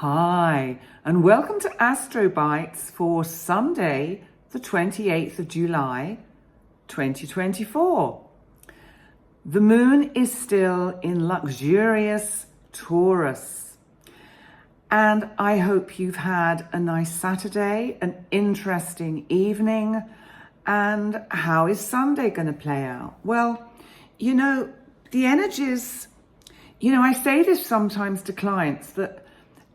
Hi, and welcome to Astro Bites for Sunday, the 28th of July, 2024. The moon is still in luxurious Taurus, and I hope you've had a nice Saturday, an interesting evening. And how is Sunday going to play out? Well, the energies, I say this sometimes to clients that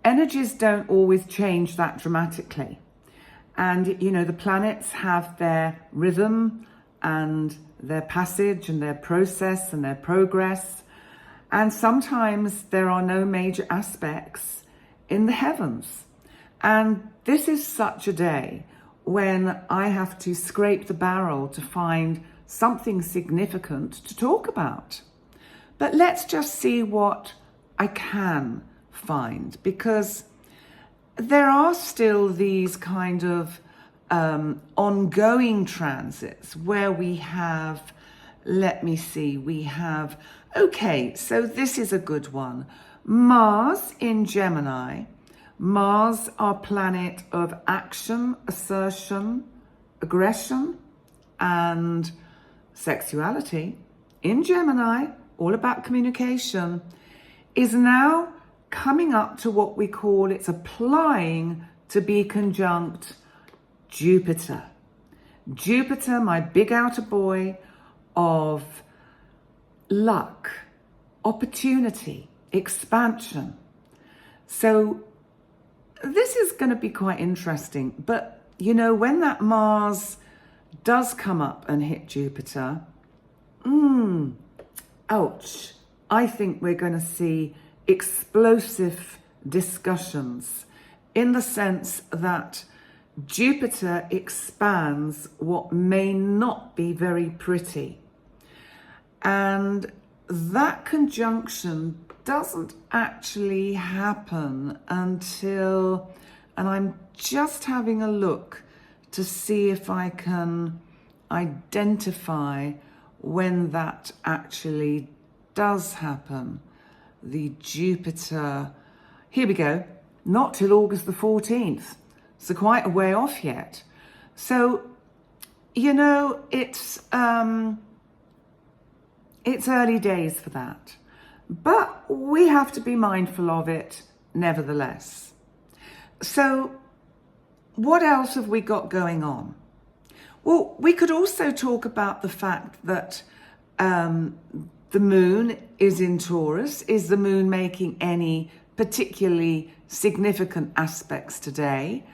energies don't always change that dramatically. And, the planets have their rhythm and their passage and their process and their progress. And sometimes there are no major aspects in the heavens. And this is such a day when I have to scrape the barrel to find something significant to talk about. But let's just see what I can find, because there are still these kind of ongoing transits where we have, so this is a good one. Mars in Gemini. Mars, our planet of action, assertion, aggression, and sexuality, in Gemini, all about communication, is now coming up to what we call, it's applying to be conjunct Jupiter. Jupiter, my big outer boy of luck, opportunity, expansion. So this is going to be quite interesting. But, when that Mars does come up and hit Jupiter, ouch, I think we're going to see explosive discussions, in the sense that Jupiter expands what may not be very pretty. And that conjunction doesn't actually happen until, and I'm just having a look to see if I can identify when that actually does happen. The Jupiter, here we go, not till August the 14th. So quite a way off yet. So, it's early days for that. But we have to be mindful of it nevertheless. So what else have we got going on? Well, we could also talk about the fact that the moon is in Taurus. Is the moon making any particularly significant aspects today?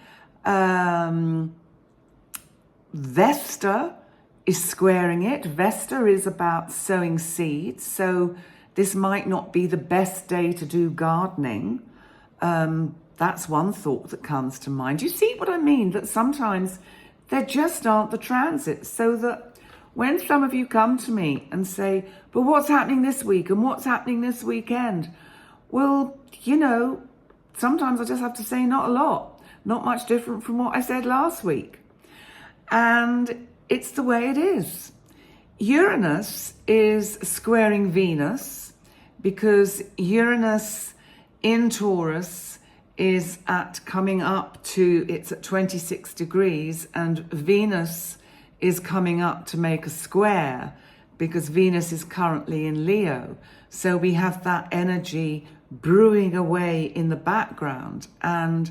Vesta is squaring it. Vesta is about sowing seeds. So this might not be the best day to do gardening. That's one thought that comes to mind. You see what I mean? That sometimes there just aren't the transits. So that when some of you come to me and say, but what's happening this week and what's happening this weekend? Well, sometimes I just have to say not a lot. Not much different from what I said last week. And it's the way it is. Uranus is squaring Venus, because Uranus in Taurus is coming up to, it's at 26 degrees, and Venus is coming up to make a square, because Venus is currently in Leo. So we have that energy brewing away in the background, and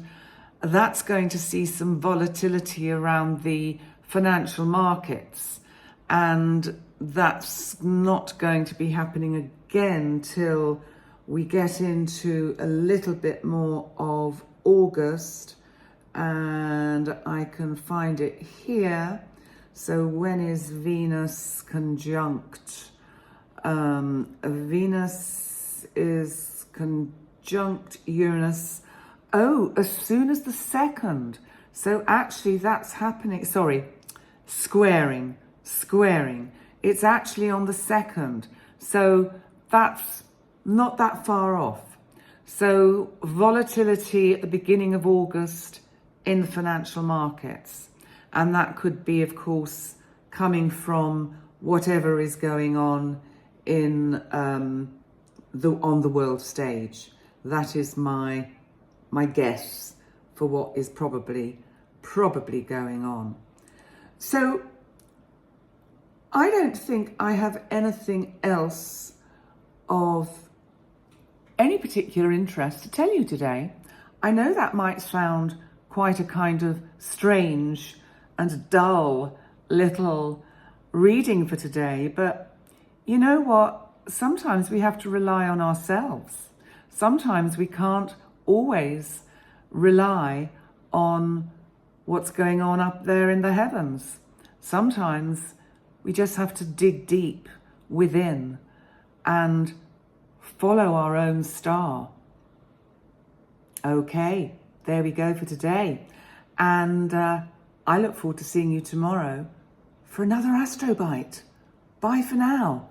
that's going to see some volatility around the financial markets. And that's not going to be happening again till we get into a little bit more of August. And I can find it here. So when is Venus conjunct? Venus is conjunct Uranus. Oh, as soon as the 2nd. So actually that's happening. Sorry, squaring. It's actually on the 2nd. So that's not that far off. So volatility at the beginning of August in the financial markets. And that could be, of course, coming from whatever is going on in on the world stage. That is my my guess for what is probably going on. So I don't think I have anything else of any particular interest to tell you today. I know that might sound quite a kind of strange and dull little reading for today, but you know what? Sometimes we have to rely on ourselves. Sometimes we can't always rely on what's going on up there in the heavens. Sometimes we just have to dig deep within and follow our own star. Okay, there we go for today. And I look forward to seeing you tomorrow for another Astro Bite. Bye for now.